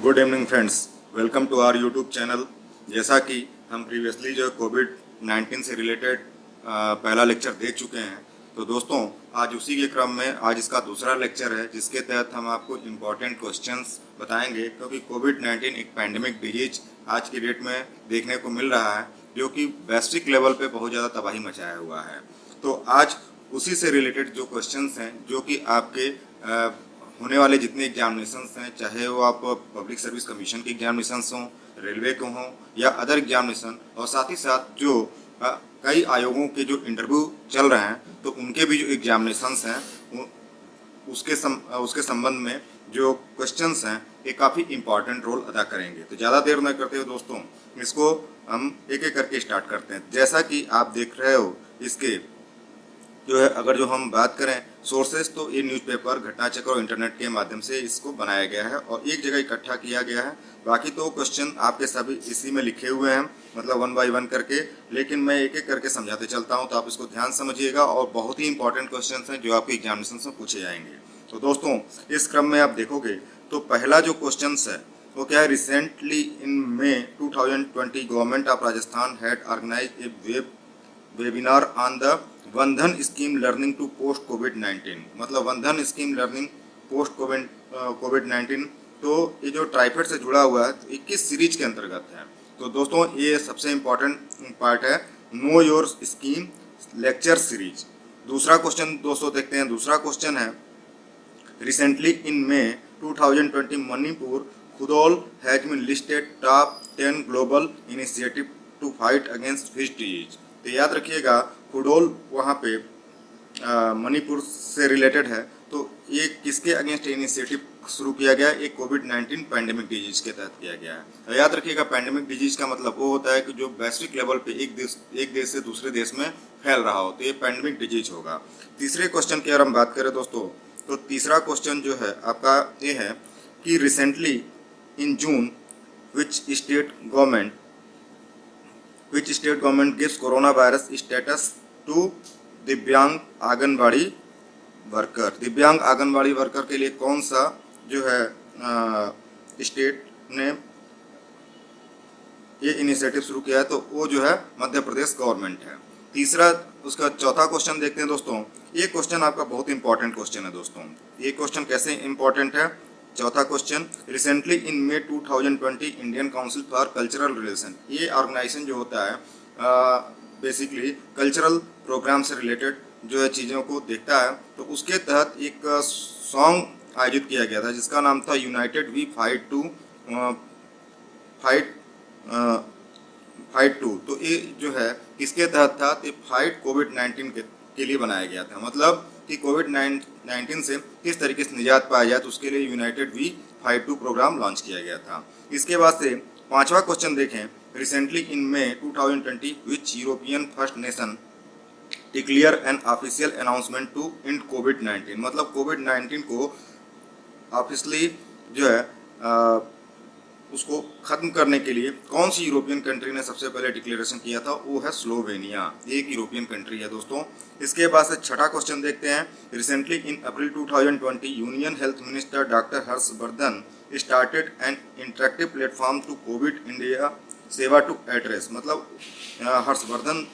Good evening friends, welcome to our YouTube channel. जैसा कि हम प्रीवियसली जो कोविड-19 से रिलेटेड पहला लेक्चर दे चुके हैं, तो दोस्तों आज उसी के क्रम में आज इसका दूसरा लेक्चर है, जिसके तहत हम आपको इम्पॉर्टेंट क्वेश्चंस बताएंगे। क्योंकि कोविड-19 एक पैंडेमिक डिजीज आज की डेट में देखने को मिल रहा है, जो कि वैश्विक लेवल पे बहुत ज़्यादा तबाही मचाया हुआ है। तो आज उसी से रिलेटेड जो क्वेश्चंस हैं, जो कि आपके होने वाले जितने एग्जामिनेशंस हैं, चाहे वो आप पब्लिक सर्विस कमीशन के एग्जामिनेशंस हों, रेलवे के हों या अदर एग्जामिनेशन, और साथ ही साथ जो कई आयोगों के जो इंटरव्यू चल रहे हैं, तो उनके भी जो एग्जामिनेशंस हैं उसके संबंध में जो क्वेश्चंस हैं ये काफ़ी इम्पॉर्टेंट रोल अदा करेंगे। तो ज़्यादा देर न करते हुए दोस्तों इसको हम एक एक करके स्टार्ट करते हैं। जैसा कि आप देख रहे हो, इसके जो है अगर जो हम बात करें सोर्सेस, तो ये न्यूज़पेपर, घटना चक्र और इंटरनेट के माध्यम से इसको बनाया गया है और एक जगह इकट्ठा किया गया है। बाकी तो क्वेश्चन आपके सभी इसी में लिखे हुए हैं, मतलब 1 बाय 1 करके, लेकिन मैं एक एक करके समझाते चलता हूं, तो आप इसको ध्यान समझिएगा। और बहुत ही इंपॉर्टेंट क्वेश्चन हैं जो आपके एग्जामिनेशन में पूछे जाएंगे। तो दोस्तों इस क्रम में आप देखोगे तो पहला जो क्वेश्चन है वो क्या है। Recently in May 2020 government of Rajasthan had organised a webinar on the Vandhan scheme learning to post कोविड-19, मतलब वनधन स्कीम लर्निंग पोस्ट कोविड-19। तो ये जो ट्राइफेड से जुड़ा हुआ है, तो 21 सीरीज के अंतर्गत है। तो दोस्तों ये सबसे इम्पोर्टेंट पार्ट है, know your scheme lecture series. दूसरा क्वेश्चन दोस्तों देखते हैं। दूसरा क्वेश्चन है, recently in May 2020 Manipur Khudol has been listed top 10 global initiative to fight against fish disease. तो याद रखिएगा, खुडोल वहाँ पे मणिपुर से रिलेटेड है। तो ये किसके अगेंस्ट इनिशिएटिव शुरू किया गया है? एक कोविड-19 पैंडेमिक डिजीज के तहत किया गया है। तो याद रखिएगा, पैंडेमिक डिजीज का मतलब वो होता है कि जो वैश्विक लेवल पे एक देश से दूसरे देश में फैल रहा हो, तो ये पैंडेमिक डिजीज होगा। तीसरे क्वेश्चन की अगर हम बात करें दोस्तों, तो तीसरा क्वेश्चन जो है आपका ये है कि recently in June which state government gives corona virus status to divyang anganwadi worker. दिव्यांग आंगनबाड़ी वर्कर के लिए कौन सा जो है स्टेट ने ये इनिशिएटिव शुरू किया है? तो वो जो है मध्य प्रदेश गवर्नमेंट है। तीसरा उसका चौथा क्वेश्चन देखते हैं दोस्तों। ये क्वेश्चन आपका बहुत इंपॉर्टेंट क्वेश्चन है दोस्तों। ये क्वेश्चन कैसे इंपॉर्टेंट है? चौथा question, recently in May 2020 Indian council for cultural relation, ये ऑर्गेनाइजेशन जो होता है बेसिकली कल्चरल प्रोग्राम से रिलेटेड जो है चीज़ों को देखता है। तो उसके तहत एक सॉन्ग आयोजित किया गया था जिसका नाम था यूनाइटेड वी फाइट टू। तो ये जो है किसके तहत था? तो फाइट कोविड-19 के लिए बनाया गया था। मतलब कि कोविड-19 से किस तरीके से निजात पाया जाए, तो उसके लिए united we fight to program launch किया गया था। इसके बाद से पांचवा क्वेश्चन देखें, recently in May 2020 which European first nation declare an official announcement to end कोविड-19, मतलब कोविड-19 को ऑफिशियली जो है उसको खत्म करने के लिए कौन सी यूरोपियन कंट्री ने सबसे पहले डिक्लेरेशन किया था? वो है स्लोवेनिया, एक यूरोपियन कंट्री है दोस्तों। इसके बाद से छठा क्वेश्चन देखते हैं, recently in April 2020 union health minister doctor Harshvardhan started an interactive platform to covid India Seva to address, मतलब हर्षवर्धन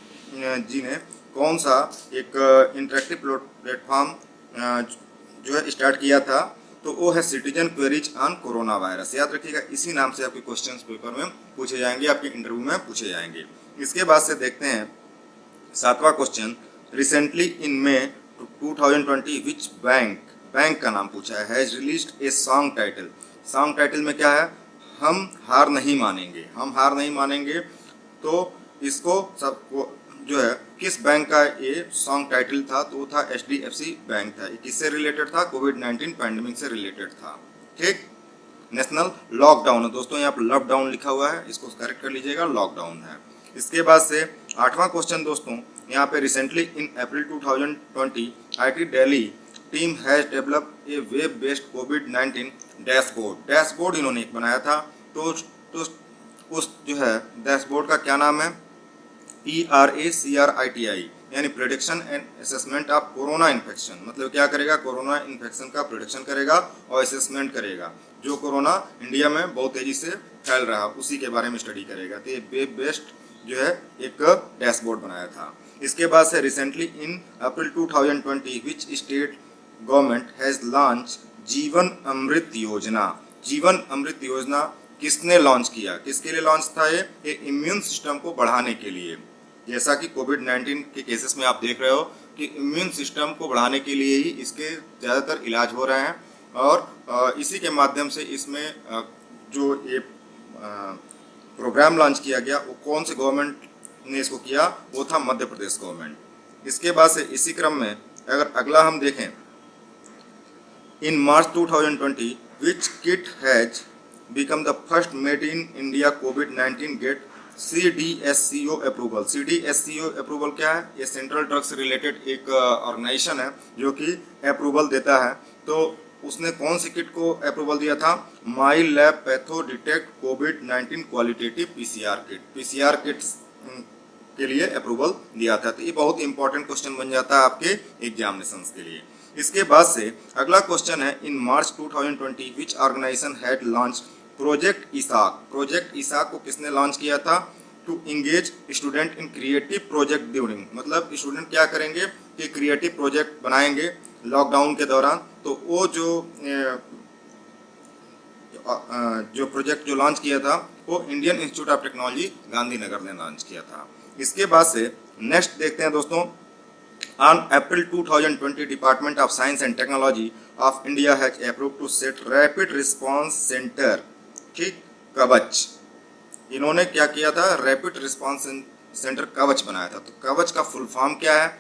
जी ने कौन सा एक इंटरेक्टिव प्लेटफॉर्म जो है स्टार्ट किया था? तो वो है citizen queries on corona virus. याद रखिएगा, इसी नाम से आपके क्वेश्चंस पेपर में पूछे जाएंगे, आपके इंटरव्यू में पूछे जाएंगे। इसके बाद से देखते हैं सातवां question, recently in May 2020 which bank का नाम पूछा है, has released a song title. Song title में क्या है? हम हार नहीं मानेंगे, हम हार नहीं मानेंगे। तो इसको सबको जो है किस बैंक का ये सॉन्ग टाइटल था? तो वो था HDFC बैंक था। ये किससे रिलेटेड था? कोविड-19 पैंडेमिक से रिलेटेड था। ठीक, नेशनल लॉकडाउन है दोस्तों, यहाँ पर लॉकडाउन लिखा हुआ है, इसको करेक्ट कर लीजिएगा, लॉकडाउन है। इसके बाद से आठवां क्वेश्चन दोस्तों, यहाँ पे recently in April 2020 IIT Delhi team has develop a web based covid dashboard इन्होंने एक बनाया था। तो उस जो है डैशबोर्ड का क्या नाम है? PRACRITI, यानी prediction and assessment of corona infection. मतलब क्या करेगा, कोरोना इन्फेक्शन का प्रिडिक्शन करेगा और असेसमेंट करेगा। जो कोरोना इंडिया में बहुत तेजी से फैल रहा है उसी के बारे में स्टडी करेगा। तो ये वेब बेस्ड जो है एक डैशबोर्ड बनाया था। इसके बाद से recently in April 2020 which state government has launch जीवन अमृत योजना। जीवन अमृत योजना किसने लॉन्च किया, किसके लिए लॉन्च था ये इम्यून सिस्टम को बढ़ाने के लिए। जैसा कि कोविड-19 के केसेस में आप देख रहे हो कि इम्यून सिस्टम को बढ़ाने के लिए ही इसके ज़्यादातर इलाज हो रहे हैं और इसी के माध्यम से इसमें जो ये प्रोग्राम लॉन्च किया गया वो कौन से गवर्नमेंट ने इसको किया, वो था मध्य प्रदेश गवर्नमेंट। इसके बाद से इसी क्रम में अगर अगला हम देखें, in March 2020 which kit has become the first made in India कोविड-19 get CDSCO approval. CDSCO approval क्या है, ये सेंट्रल ड्रग्स से रिलेटेड एक ऑर्गेनाइजेशन है जो कि अप्रूवल देता है। तो उसने कौन सी किट को अप्रूवल दिया था, माई लैब पैथो डिटेक्ट कोविड-19 qualitative PCR kit. PCR kits के लिए अप्रूवल दिया था। तो ये बहुत इंपॉर्टेंट क्वेश्चन बन जाता है आपके एग्जामिनेशंस के लिए। इसके बाद से अगला क्वेश्चन है, in March 2020 which organisation had launch project Isaac. Project Isaac को किसने लॉन्च किया था, to engage student in creative project during. मतलब स्टूडेंट क्या करेंगे कि क्रिएटिव प्रोजेक्ट बनाएंगे लॉकडाउन के दौरान। तो वो जो प्रोजेक्ट जो लॉन्च किया था वो Indian institute of technology Gandhinagar ने लॉन्च किया था। इसके बाद से नेक्स्ट देखते हैं दोस्तों, on April 2020 department of science and technology of India has approved to set rapid response centre, ठीक, कवच। इन्होंने क्या किया था, रैपिड रिस्पांस सेंटर कवच बनाया था। तो कवच का फुल फॉर्म क्या है,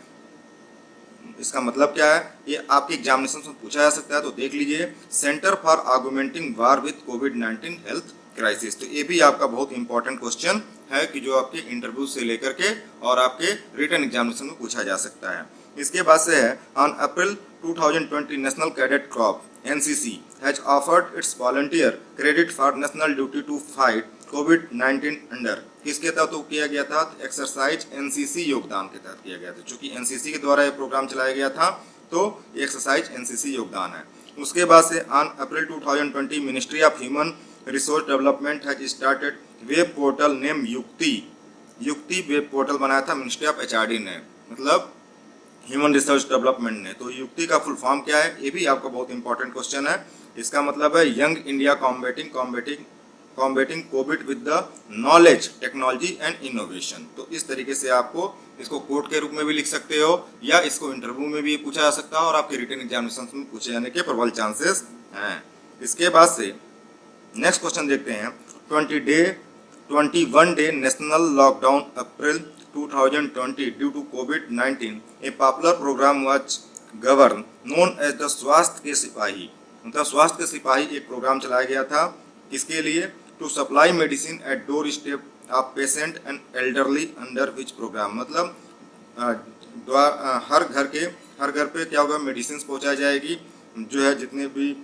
इसका मतलब क्या है, ये आपके एग्जामिनेशन में पूछा जा सकता है। तो देख लीजिए, centre for argumenting war with कोविड-19 हेल्थ क्राइसिस। तो ये भी आपका बहुत इंपॉर्टेंट क्वेश्चन है कि जो आपके इंटरव्यू से लेकर के और आपके रिटन एग्जामिनेशन में पूछा जा सकता है। इसके बाद से है, on April 2020 national cadet corps NCC has offered its volunteer credit for national duty to fight कोविड-19 अंडर। किसके तहत तो किया गया था, एक्सरसाइज NCC योगदान के तहत किया गया था। चूंकि NCC के द्वारा ये प्रोग्राम चलाया गया था तो एक्सरसाइज NCC योगदान है। उसके बाद से on April 2020 ministry of human resource development has started web portal name युक्ति। युक्ति वेब पोर्टल बनाया था मिनिस्ट्री ऑफ HRD ने, मतलब ह्यूमन रिसोर्स डेवलपमेंट ने। तो युक्ति का फुल फॉर्म क्या है, ये भी आपका बहुत इंपॉर्टेंट क्वेश्चन है। इसका मतलब है young India combating Covid with the knowledge technology and innovation. तो इस तरीके से आपको इसको कोट के रूप में भी लिख सकते हो या इसको इंटरव्यू में भी पूछा जा सकता है और आपके रिटन एग्जामिनेशन में पूछे जाने के प्रबल चांसेस हैं। इसके बाद से नेक्स्ट क्वेश्चन देखते हैं, 21 day national lockdown April 2020 due to कोविड-19 a popular programme was govern known as the Swasthya ke सिपाही। मतलब स्वास्थ्य के सिपाही एक प्रोग्राम चलाया गया था, किसके लिए, to supply medicine at doorstep of patient and elderly under which programme. मतलब हर घर पे क्या होगा, मेडिसिन पहुंचाई जाएगी जो है जितने भी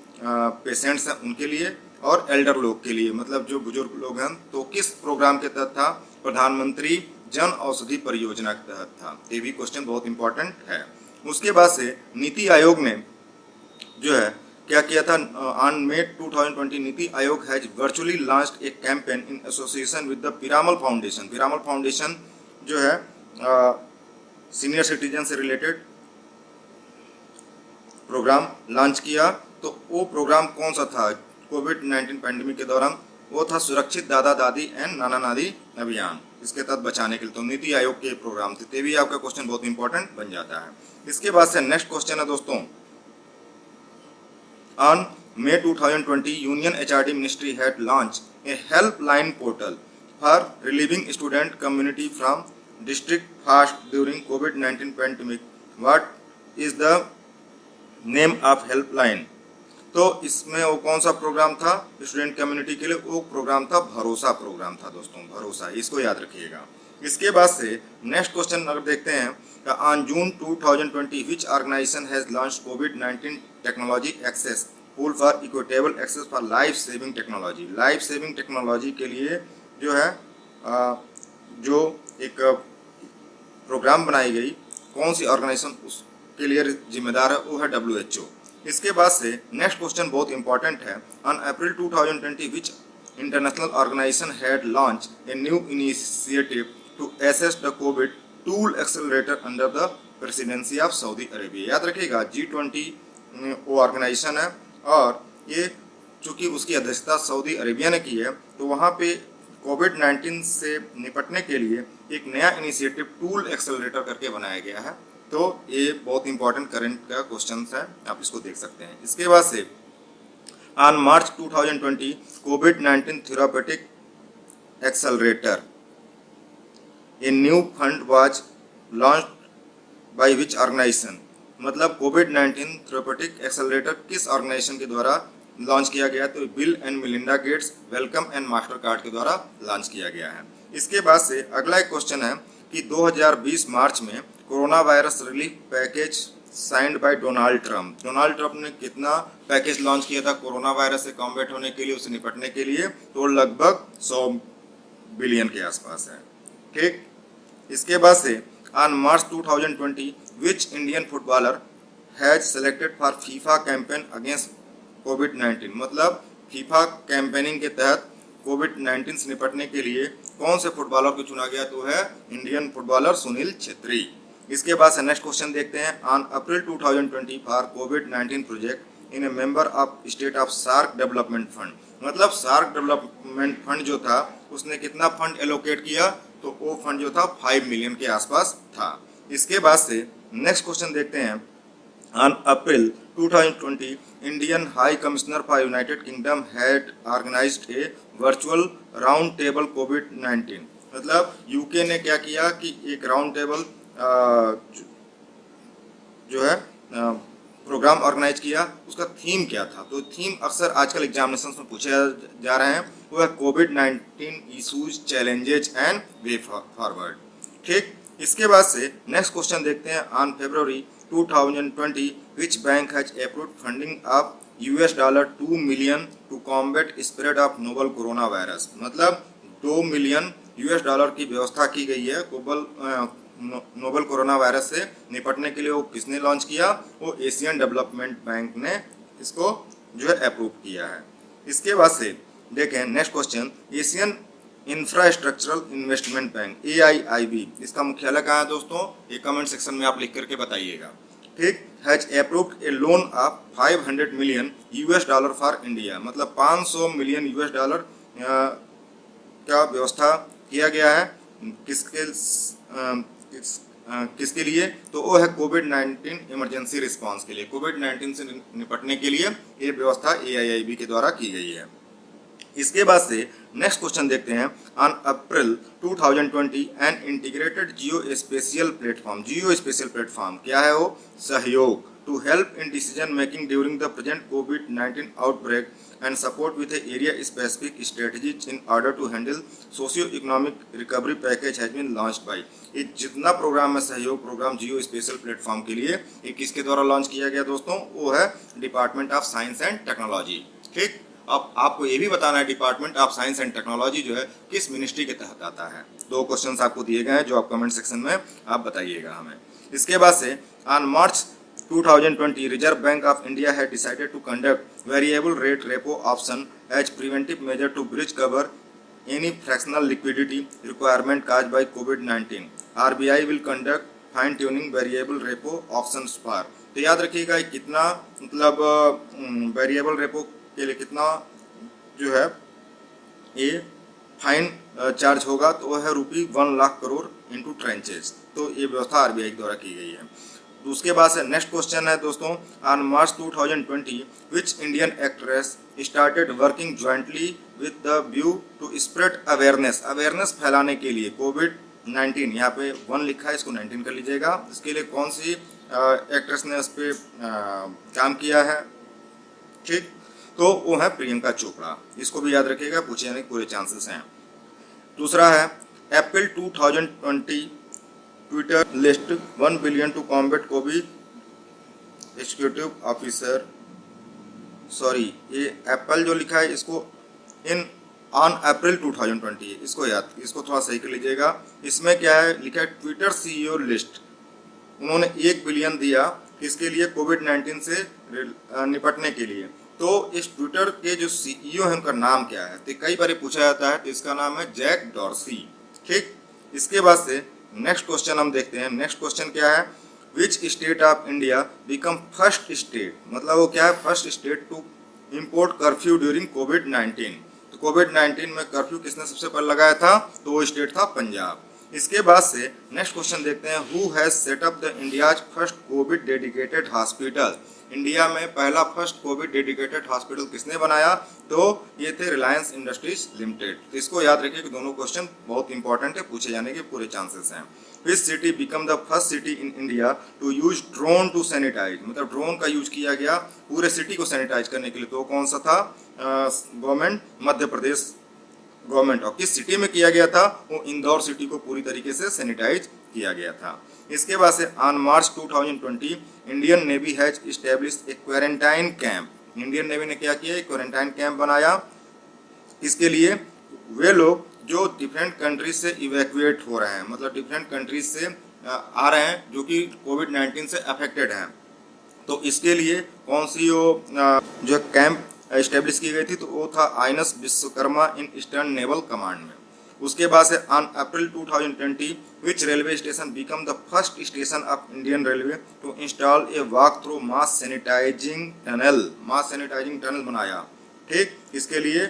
पेशेंट्स हैं उनके लिए और एल्डर लोग के लिए, मतलब जो बुजुर्ग लोग हैं। तो किस प्रोग्राम के तहत था, प्रधानमंत्री जन औषधि परियोजना के तहत था। ये भी क्वेश्चन बहुत इंपॉर्टेंट है। उसके बाद से नीति आयोग ने जो है क्या किया था, on May 2020 NITI Aayog has virtually launched A campaign in association with the Piramal foundation. Piramal foundation जो है सीनियर सिटीजन से रिलेटेड प्रोग्राम लॉन्च किया। तो वो प्रोग्राम कौन सा था कोविड-19 पैंडेमिक के दौरान, वो था सुरक्षित दादा दादी एंड नाना नानी अभियान। इसके तहत बचाने के लिए तो नीति आयोग के प्रोग्राम थे। ते भी आपका क्वेश्चन बहुत इंपॉर्टेंट बन जाता है। इसके बाद से नेक्स्ट क्वेश्चन है दोस्तों, on May 2020 union HRD ministry had launch A helpline portal for relieving student community from district fast during covid pandemic. What is the name of helpline. तो इसमें वो कौन सा प्रोग्राम था स्टूडेंट कम्युनिटी के लिए, वो प्रोग्राम था भरोसा प्रोग्राम था दोस्तों, भरोसा, इसको याद रखिएगा। इसके बाद से नेक्स्ट क्वेश्चन अगर देखते हैं, on June 2020 which organisation has launch कोविड-19 technology access pool for equitable access for life saving technology. Life saving technology के लिए जो है जो एक प्रोग्राम बनाई गई कौन सी ऑर्गेनाइजेशन उसके लिए जिम्मेदार है, वो है WHO। इसके बाद से नेक्स्ट क्वेश्चन बहुत इंपॉर्टेंट है। On April 2020 which international organisation had launch a new initiative to assess the covid tool accelerator under the presidency of Saudi Arabia. याद रखिएगा G20 वो ऑर्गेनाइजेशन है और ये चूंकि उसकी अध्यक्षता सऊदी अरेबिया ने की है, तो वहाँ पे कोविड-19 से निपटने के लिए एक नया इनिशिएटिव टूल एक्सेलरेटर करके बनाया गया है। तो ये बहुत इंपॉर्टेंट करंट का क्वेश्चन है, आप इसको देख सकते हैं। इसके बाद से ऑन मार्च 2020 कोविड-19 therapeutic accelerator a new fund was launched by which organisation. मतलब कोविड-19 थेरापेटिक एक्सेलरेटर किस ऑर्गेनाइजेशन के द्वारा लॉन्च किया गया, तो Bill and Melinda Gates Wellcome and Mastercard के द्वारा लॉन्च किया गया है। इसके बाद से अगला एक क्वेश्चन है कि 2020 मार्च में corona virus relief package signed by Donald Trump. Donald Trump ने कितना पैकेज लॉन्च किया था कोरोना वायरस से कॉम्बैट होने के लिए, उससे निपटने के लिए, तो लगभग 100 बिलियन के आसपास है। ठीक, इसके बाद से on March 2020 which Indian footballer has selected for FIFA campaign against कोविड-19। मतलब फीफा कैंपेनिंग के तहत कोविड-19 से निपटने के लिए कौन से फुटबॉलर को चुना गया, तो है इंडियन फुटबॉलर सुनील छेत्री। इसके बाद से नेक्स्ट क्वेश्चन देखते हैं। ऑन अप्रैल 2020 फॉर कोविड-19 project in a member of state of SAARC development fund. मतलब सार्क डेवलपमेंट फंड जो था उसने कितना फंड एलोकेट किया, तो वो फंड जो था 5 मिलियन के आसपास था। इसके बाद से नेक्स्ट क्वेश्चन देखते हैं। On April 2020, Indian High Commissioner for United Kingdom had organized a virtual round table COVID-19। मतलब यूके ने क्या किया कि एक राउंड टेबल जो है प्रोग्राम ऑर्गेनाइज किया। उसका थीम क्या था, तो थीम अक्सर आजकल एग्जामिनेशन में पूछे जा रहे हैं, वो है कोविड-19 issues challenges and way forward. ठीक, इसके बाद से नेक्स्ट क्वेश्चन देखते हैं। On February 2020 which bank has approved funding of $2 million to combat spread of novel coronavirus। मतलब $2 मिलियन की व्यवस्था की गई है नोवल कोरोना वायरस से निपटने के लिए। वो किसने लॉन्च किया, वो एशियन डेवलपमेंट बैंक ने इसको जो है अप्रूव किया है। इसके बाद से देखें next question. Asian infrastructural investment bank AIIB, इसका मुख्यालय कहाँ है दोस्तों, ये कमेंट सेक्शन में आप लिख करके बताइएगा। ठीक, has approved A loan of $500 million for India. मतलब $500 मिलियन का व्यवस्था किया गया है किसके लिए, तो वो है कोविड-19 इमरजेंसी रिस्पांस के लिए। कोविड-19 से निपटने के लिए ये व्यवस्था AIIB के द्वारा की गई है। इसके बाद से नेक्स्ट क्वेश्चन देखते हैं। On April 2020 an integrated geospatial platform क्या है, वो Sahyog to help in decision making during the present कोविड-19 outbreak and support with area specific strategies in order to handle socio economic recovery package has been launched by. ये जितना programme है सहयोग programme जियो special platform के लिए, ये किसके द्वारा लॉन्च किया गया दोस्तों, वो है department of science and technology. ठीक, अब आपको ये भी बताना है department of science and technology जो है किस मिनिस्ट्री के तहत आता है। 2 क्वेश्चंस आपको दिए गए हैं जो आप कमेंट सेक्शन में आप बताइएगा हमें। इसके बाद से on March 2020 Reserve Bank of India had decided to conduct variable rate repo option as preventive measure to bridge cover any fractional liquidity requirement caused by कोविड-19। RBI will conduct fine tuning variable repo options for. तो याद रखिएगा कितना मतलब variable repo के लिए कितना जो है ये फाइन चार्ज होगा, तो वह है ₹1 लाख करोड़ इंटू ट्रेंचेज। तो ये व्यवस्था RBI द्वारा की गई है। तो उसके बाद से नेक्स्ट क्वेश्चन है दोस्तों। On March 2020 which Indian actress started working jointly with the view to spread awareness फैलाने के लिए कोविड-19, यहाँ पे 1 लिखा है, इसको 19 कर लीजिएगा। इसके लिए कौन सी एक्ट्रेस ने इस पर काम किया है, ठीक, तो वो है प्रियंका चोपड़ा। इसको भी याद रखिएगा, पूछे जाने के पूरे चांसेस हैं। दूसरा है April 2020 Twitter list 1 billion to combat covid executive officer, sorry ये एप्पल जो लिखा है इसको इन ऑन अप्रैल 2020, इसको थोड़ा सही कर लीजिएगा। इसमें क्या है लिखा है ट्विटर CEO लिस्ट उन्होंने 1 बिलियन दिया किसके लिए, कोविड-19 से निपटने के लिए। तो इस ट्विटर के जो सीईओ हैं उनका नाम क्या है, तो कई बार पूछा जाता है, तो इसका नाम है जैक डॉर्सी। ठीक, इसके बाद से नेक्स्ट क्वेश्चन हम देखते हैं। नेक्स्ट क्वेश्चन क्या है, which state of India become first state, मतलब वो क्या है, first state to import curfew during कोविड-19। तो कोविड-19 में कर्फ्यू किसने सबसे पहले लगाया था, तो वो स्टेट था पंजाब। इसके बाद से नेक्स्ट क्वेश्चन देखते हैं, who has set up the India's first Covid dedicated hospital. India में पहला फर्स्ट कोविड डेडिकेटेड हॉस्पिटल किसने बनाया, तो ये थे रिलायंस इंडस्ट्रीज लिमिटेड। तो इसको याद रखिए कि दोनों क्वेश्चन बहुत इंपॉर्टेंट है, पूछे जाने के पूरे चांसेस हैं। Which city become the first city in India to use drone to sanitise, मतलब ड्रोन का यूज किया गया पूरे सिटी को सैनिटाइज करने के लिए। तो कौन सा था, गवर्नमेंट मध्य प्रदेश गवर्नमेंट। और किस सिटी में किया गया था, वो इंदौर सिटी को पूरी तरीके से सैनिटाइज किया गया था। इसके बाद से on March 2020 Indian navy has established A quarantine camp. Indian navy ने क्या किया, एक क्वारंटाइन कैंप बनाया। इसके लिए वे लोग जो डिफरेंट कंट्रीज से इवैक्यूएट हो रहे हैं, मतलब डिफरेंट कंट्रीज से आ रहे हैं जो कि कोविड-19 से अफेक्टेड हैं। तो इसके लिए कौन सी वो जो कैंप एस्टेब्लिश की गई थी, तो वो था INS Vishwakarma in eastern naval command में। उसके बाद से on April 2020 which railway station become the first station of Indian railway to install a walk through mass sanitising tunnel बनाया। ठीक, इसके लिए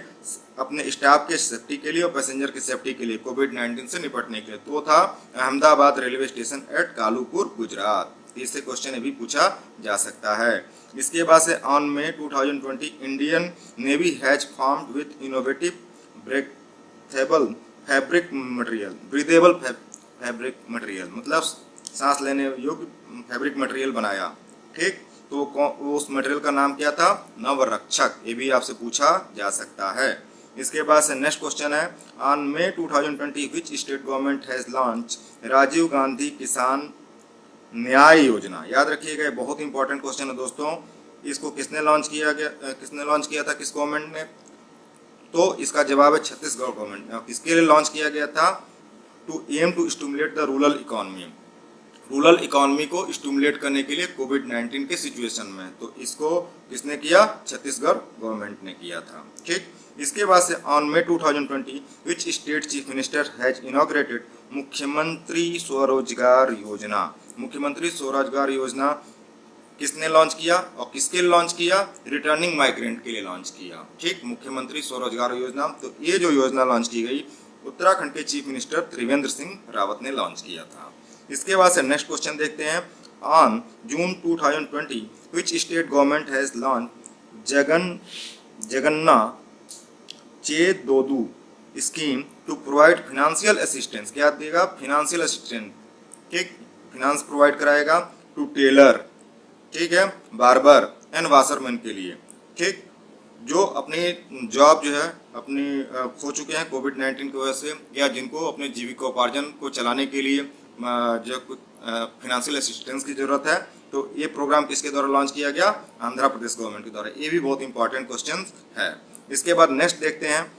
अपने स्टाफ के सेफ्टी के लिए और पैसेंजर की सेफ्टी के लिए, कोविड-19 से निपटने के लिए। तो था Ahmedabad railway station at Kalupur Gujarat. इससे क्वेश्चन अभी पूछा जा सकता है। इसके बाद से on May 2020 Indian navy has formed with innovative breathable fabric material, मतलब सांस लेने योग्य फैब्रिक मटेरियल बनाया। ठीक, तो उस मटेरियल का नाम क्या था, नवरक्षक। ये भी आपसे पूछा जा सकता है। इसके बाद से नेक्स्ट क्वेश्चन है, on May 2020 which state government has launch Rajiv Gandhi Kisan Nyay योजना। याद रखिएगा, बहुत इंपॉर्टेंट क्वेश्चन है दोस्तों। इसको किसने लॉन्च किया था, किस गवर्नमेंट ने, तो इसका जवाब है छत्तीसगढ़ गवर्नमेंट। किसके लिए लॉन्च किया गया था, to aim to stimulate the rural economy को स्टिमुलेट करने के लिए कोविड-19 के सिचुएशन में। तो इसको किसने किया, छत्तीसगढ़ गवर्नमेंट ने किया था। ठीक, इसके बाद से on May 2020 which state chief minister has inaugurated Mukhyamantri Swarozgar योजना। मुख्यमंत्री स्वरोजगार योजना किसने लॉन्च किया और किसके लिए लॉन्च किया, रिटर्निंग माइग्रेंट के लिए लॉन्च किया। ठीक, मुख्यमंत्री स्वरोजगार योजना। तो ये जो योजना लॉन्च की गई, उत्तराखंड के चीफ मिनिस्टर त्रिवेंद्र सिंह रावत ने लॉन्च किया था। इसके बाद से नेक्स्ट क्वेश्चन देखते हैं, on June 2020 which state government has launch Jaganna Chedodu scheme to provide financial assistance. क्या देगा, फाइनेंशियल असिस्टेंस। ठीक, फाइनेंस प्रोवाइड कराएगा टू टेलर, ठीक है, बार्बर एंड वाशरमैन के लिए। ठीक, जो अपनी जॉब जो है अपनी खो चुके हैं कोविड-19 की वजह से, या जिनको अपने जीविकोपार्जन को चलाने के लिए जो कुछ फाइनेंशियल असिस्टेंस की जरूरत है। तो ये प्रोग्राम किसके द्वारा लॉन्च किया गया, आंध्र प्रदेश गवर्नमेंट के द्वारा। ये भी बहुत इंपॉर्टेंट क्वेश्चन है। इसके बाद नेक्स्ट देखते हैं,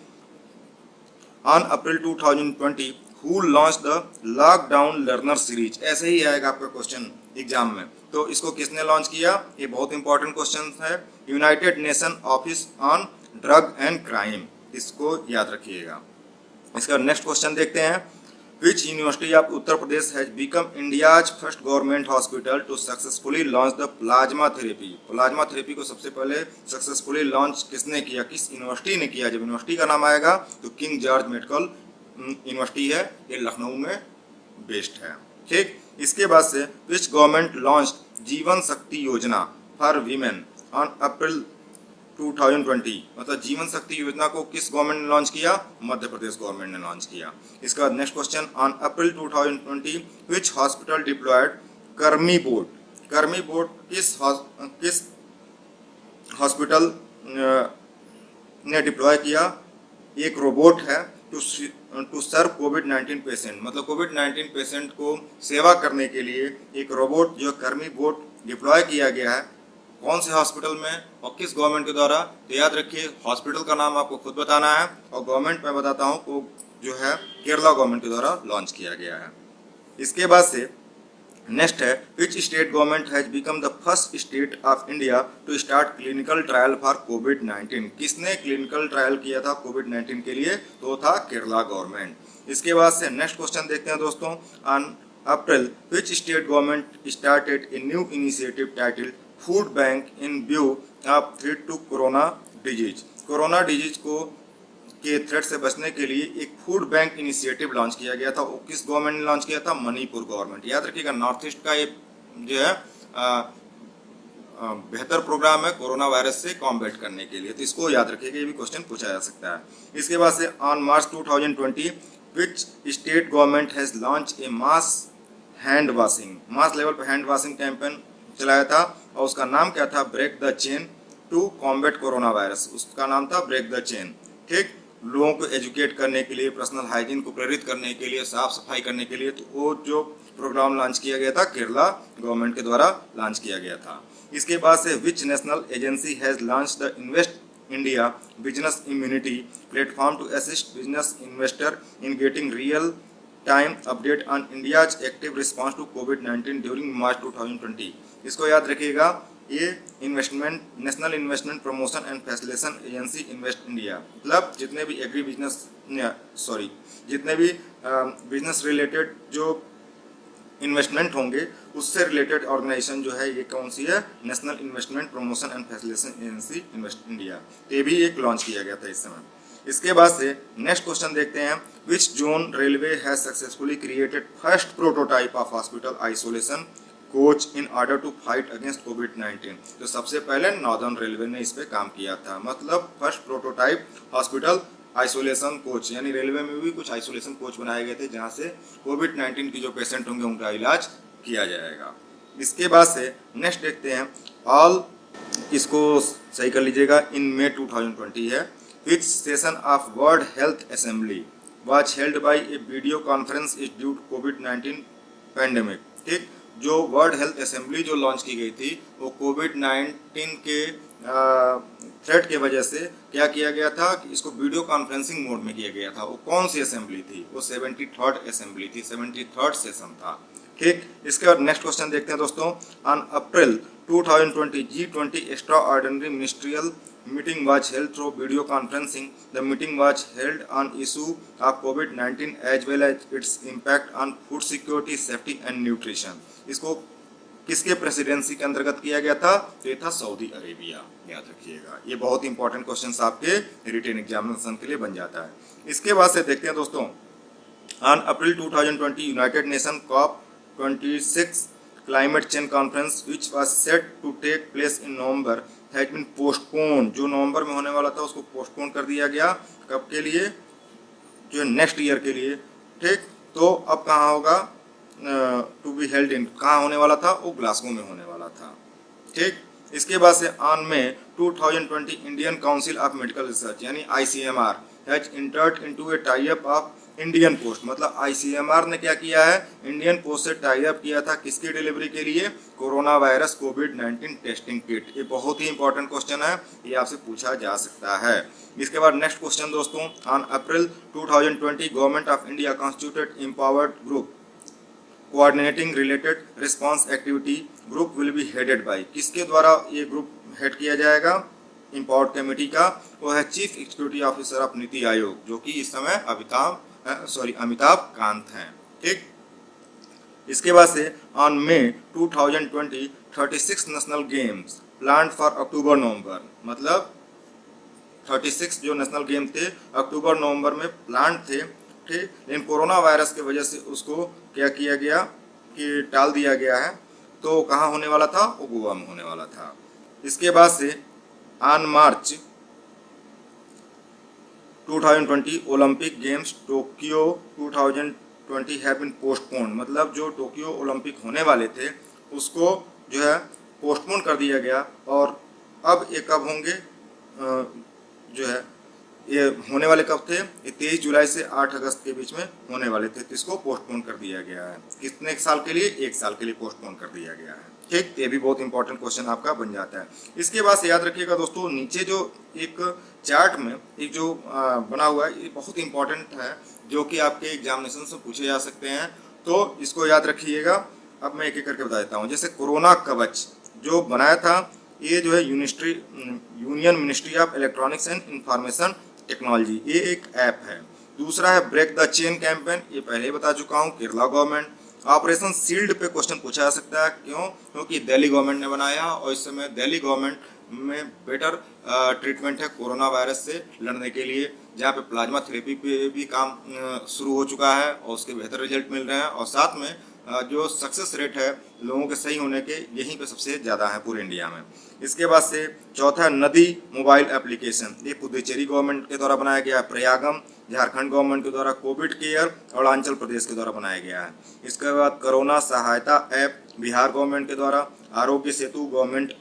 on April 2020 who launch the lockdown learner series. ऐसे ही आएगा आपका क्वेश्चन एग्जाम में। तो इसको किसने लॉन्च किया, ये बहुत इंपॉर्टेंट क्वेश्चन है। United Nation office on drug and crime, इसको याद रखिएगा। इसका नेक्स्ट क्वेश्चन देखते हैं, which university of Uttar Pradesh has become India's first government hospital to successfully launch the plasma therapy. Plasma therapy को सबसे पहले सक्सेसफुली लॉन्च किसने किया, किस यूनिवर्सिटी ने किया। जब यूनिवर्सिटी का नाम आएगा तो किंग जॉर्ज मेडिकल यूनिवर्सिटी है, ये लखनऊ में बेस्ड है। ठीक, इसके बाद से विच गवर्नमेंट लॉन्च जीवन शक्ति योजना फॉर वीमेन ऑन अप्रैल 2020, मतलब जीवन शक्ति योजना को किस गवर्नमेंट ने लॉन्च किया, मध्य प्रदेश गवर्नमेंट ने लॉन्च किया। इसके बाद next question, on April 2020 which hospital deployed Karmi board. Karmi board किस हॉस्पिटल ने डिप्लॉय किया, एक रोबोट है टू सर्व कोविड-19 पेशेंट, मतलब कोविड-19 पेशेंट को सेवा करने के लिए एक रोबोट जो कर्मी बोट डिप्लॉय किया गया है। कौन से हॉस्पिटल में और किस गवर्नमेंट के द्वारा, तो याद रखिए हॉस्पिटल का नाम आपको खुद बताना है, और गवर्नमेंट मैं बताता हूँ वो जो है केरला गवर्नमेंट के द्वारा लॉन्च किया गया है। इसके बाद से नेक्स्ट है which state government has become the first state of India to start clinical trial for कोविड-19। किसने क्लिनिकल ट्रायल किया था कोविड-19 के लिए? तो था केरला गवर्नमेंट। इसके बाद से नेक्स्ट क्वेश्चन देखते हैं दोस्तों। On April which state government started a new initiative title food bank in view of threat to corona disease. Corona disease को के थ्रेट से बचने के लिए एक फूड बैंक इनिशिएटिव लॉन्च किया गया था। वो किस गवर्नमेंट ने लॉन्च किया था? मणिपुर गवर्नमेंट। याद रखिएगा, नॉर्थ ईस्ट का ये जो है बेहतर प्रोग्राम है कोरोना वायरस से कॉम्बैट करने के लिए, तो इसको याद रखिएगा, ये भी क्वेश्चन पूछा जा सकता है। इसके बाद से on March 2020 which state government has launch a mass hand washing, mass level पर हैंड वॉशिंग कैंपेन चलाया था और उसका नाम क्या था? Break the chain to combat corona virus. उसका नाम था ब्रेक द चेन। ठीक, लोगों को एजुकेट करने के लिए, पर्सनल हाइजीन को प्रेरित करने के लिए, साफ सफाई करने के लिए, तो वो जो प्रोग्राम लॉन्च किया गया था केरला गवर्नमेंट के द्वारा लॉन्च किया गया था। इसके बाद से which national agency has launch the invest India business immunity platform to assist business investor in getting real time update on India's active response to कोविड-19 ड्यूरिंग मार्च 2020। इसको याद रखिएगा, ये investment national investment promotion and facilitation agency invest India, मतलब जितने भी agri business जितने भी बिजनेस रिलेटेड जो इन्वेस्टमेंट होंगे उससे रिलेटेड ऑर्गेनाइजेशन जो है ये कौन सी है? National investment promotion and facilitation agency invest India. ये भी एक लॉन्च किया गया था इस समय। इसके बाद से नेक्स्ट क्वेश्चन देखते हैं। Which zone railway has successfully created first prototype of hospital isolation coach in order to fight against कोविड-19। तो सबसे पहले नॉर्दर्न रेलवे ने इस पे काम किया था, मतलब first prototype hospital isolation coach, यानी रेलवे में भी कुछ आइसोलेशन कोच बनाए गए थे जहां से कोविड-19 की जो पेशेंट होंगे उनका इलाज किया जाएगा। इसके बाद से नेक्स्ट देखते हैं ऑल, इसको सही कर लीजिएगा, इन मई 2020 है। Which session of World Health Assembly was held by a video conference is due to कोविड-19 पैंडेमिक। ठीक, जो वर्ल्ड हेल्थ असेंबली जो लॉन्च की गई थी वो कोविड-19 के थ्रेट के वजह से क्या किया गया था कि इसको वीडियो कॉन्फ्रेंसिंग मोड में किया गया था। वो कौन सी असेंबली थी? वो 73rd असेंबली थी, 73rd सेशन था। ठीक, इसके बाद नेक्स्ट क्वेश्चन देखते हैं दोस्तों। On April 2020 G20 extra ordinary ministerial meeting was held through video conferencing. The meeting was held on issue of COVID-19 as well as its impact on food security, safety and nutrition. इसको किसके presidency के अंतर्गत किया गया था? तो ये था सऊदी अरेबिया। याद रखिएगा, ये बहुत इंपॉर्टेंट क्वेश्चन आपके रिटन एग्जामिनेशन के लिए बन जाता है। इसके बाद से देखते हैं दोस्तों। On April 2020 United Nation COP26 climate change conference which was set to take place in November has been postpone. जो नवंबर में होने वाला था उसको पोस्टपोन कर दिया गया। कब के लिए? जो नेक्स्ट ईयर के लिए। ठीक, तो अब कहाँ होगा? टू बी हेल्ड इन, कहाँ होने वाला था? वो ग्लासगो में होने वाला था। ठीक, इसके बाद से ऑन में 2020 Indian council of medical research यानी ICMR has entered into A tie up of Indian post, मतलब ICMR ने क्या किया है? इंडियन पोस्ट से टाई अप किया था किसकी डिलीवरी के लिए? कोरोना वायरस कोविड-19 टेस्टिंग किट। ये बहुत ही इंपॉर्टेंट क्वेश्चन है, ये आपसे पूछा जा सकता है। इसके बाद नेक्स्ट क्वेश्चन दोस्तों। On April 2020 government of India constituted empowered group coordinating related response activity. Group will be headed by, किसके द्वारा ये ग्रुप हेड किया जाएगा? एम्पावर्ड कमेटी का, वो है chief executive officer of NITI Aayog, जो कि इस समय अमिताभ कांत हैं। ठीक, इसके बाद से on May 2020 36 national games plan for October November, मतलब 36 जो नेशनल गेम थे अक्टूबर नवंबर में प्लान थे। ठीक, लेकिन कोरोना वायरस की वजह से उसको क्या किया गया कि टाल दिया गया है। तो कहाँ होने वाला था? वो गोवा में होने वाला था। इसके बाद से on March 2020 Olympic games Tokyo 2020 have been postpone, मतलब जो टोक्यो ओलंपिक होने वाले थे उसको जो है पोस्टपोन कर दिया गया। और अब ये कब होंगे? जो है ये होने वाले कब थे? ये 23 जुलाई से 8 अगस्त के बीच में होने वाले थे, तो इसको पोस्टपोन कर दिया गया है। कितने साल के लिए? 1 साल के लिए पोस्टपोन कर दिया गया है। ठीक, ये भी बहुत इंपॉर्टेंट क्वेश्चन आपका बन जाता है। इसके बाद से याद रखिएगा दोस्तों, नीचे जो एक चार्ट में एक जो बना हुआ है ये बहुत इंपॉर्टेंट है, जो कि आपके एग्जामिनेशन से पूछे जा सकते हैं। तो इसको याद रखिएगा। अब मैं एक एक करके बता देता हूँ। जैसे कोरोना कवच जो बनाया था, ये जो है union ministry of electronics and information technology, ये एक ऐप है। दूसरा है ब्रेक द चेन कैंपेन, ये पहले ही बता चुका हूँ, केरला गवर्नमेंट। ऑपरेशन सील्ड पे क्वेश्चन पूछा जा सकता है, क्यों? क्योंकि दिल्ली गवर्नमेंट ने बनाया और इस समय दिल्ली गवर्नमेंट में बेटर ट्रीटमेंट है कोरोना वायरस से लड़ने के लिए, जहाँ पे प्लाज्मा थेरेपी पे भी काम शुरू हो चुका है और उसके बेहतर रिजल्ट मिल रहे हैं। और साथ में जो सक्सेस रेट है लोगों के सही होने के, यहीं पे सबसे ज़्यादा है पूरे इंडिया में। इसके बाद से चौथा नदी मोबाइल एप्लीकेशन, ये पुदुचेरी गवर्नमेंट के द्वारा बनाया गया है। प्रयागम झारखंड गवर्नमेंट के द्वारा, कोविड केयर अरुणाचल प्रदेश के द्वारा बनाया गया है। इसके बाद कोरोना सहायता ऐप बिहार गवर्नमेंट के द्वारा, Aarogya Setu government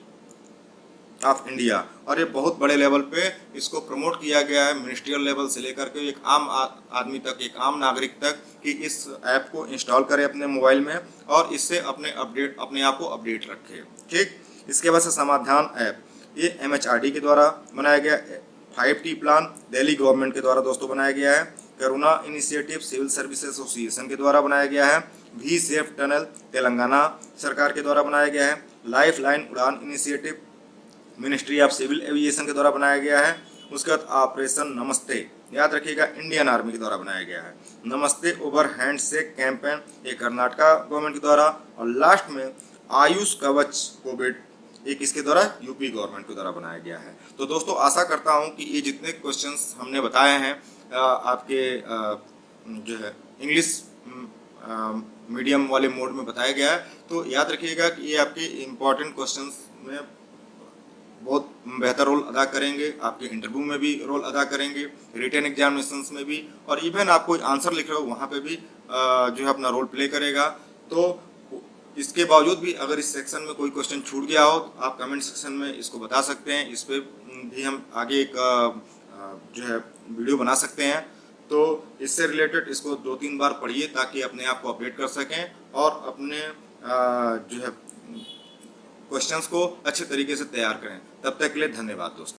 of India. और ये बहुत बड़े लेवल पे इसको प्रमोट किया गया है, मिनिस्ट्रियल लेवल से लेकर के एक आम आदमी तक, एक आम नागरिक तक, कि इस ऐप को इंस्टॉल करें अपने मोबाइल में और इससे अपने आप को अपडेट रखें। ठीक। इसके बाद से समाधान ऐप, ये MHRD के द्वारा बनाया गया। 5T प्लान दिल्ली गवर्नमेंट के द्वारा दोस्तों बनाया गया है। करुणा इनिशिएटिव सिविल सर्विस एसोसिएशन के द्वारा बनाया गया है। वी सेफ टनल तेलंगाना सरकार के द्वारा बनाया गया है। Lifeline Udan initiative ministry of civil aviation के द्वारा बनाया गया है। उसके बाद ऑपरेशन नमस्ते, याद रखिएगा, इंडियन आर्मी के द्वारा बनाया गया है। नमस्ते ओवर हैंड से कैंपेन, ये कर्नाटका गवर्नमेंट के द्वारा। और लास्ट में आयुष कवच कोविड, एक इसके द्वारा यूपी गवर्नमेंट के द्वारा बनाया गया है। तो दोस्तों आशा करता हूँ कि ये जितने क्वेश्चंस हमने बताए हैं आपके जो है इंग्लिश मीडियम वाले मोड में बताया गया है। तो याद रखिएगा कि ये आपके इम्पोर्टेंट क्वेश्चंस में बहुत बेहतर रोल अदा करेंगे, आपके इंटरव्यू में भी रोल अदा करेंगे, रिटन एग्जामिनेशंस में भी, और इवन आप कोई आंसर लिख रहे हो वहाँ पे भी जो है अपना रोल प्ले करेगा। तो इसके बावजूद भी अगर इस सेक्शन में कोई क्वेश्चन छूट गया हो तो आप कमेंट सेक्शन में इसको बता सकते हैं। इस पर भी हम आगे एक जो है वीडियो बना सकते हैं। तो इससे रिलेटेड इसको 2-3 बार पढ़िए ताकि अपने आप को अपडेट कर सकें और अपने जो है क्वेश्चंस को अच्छे तरीके से तैयार करें। तब तक के लिए धन्यवाद दोस्तों।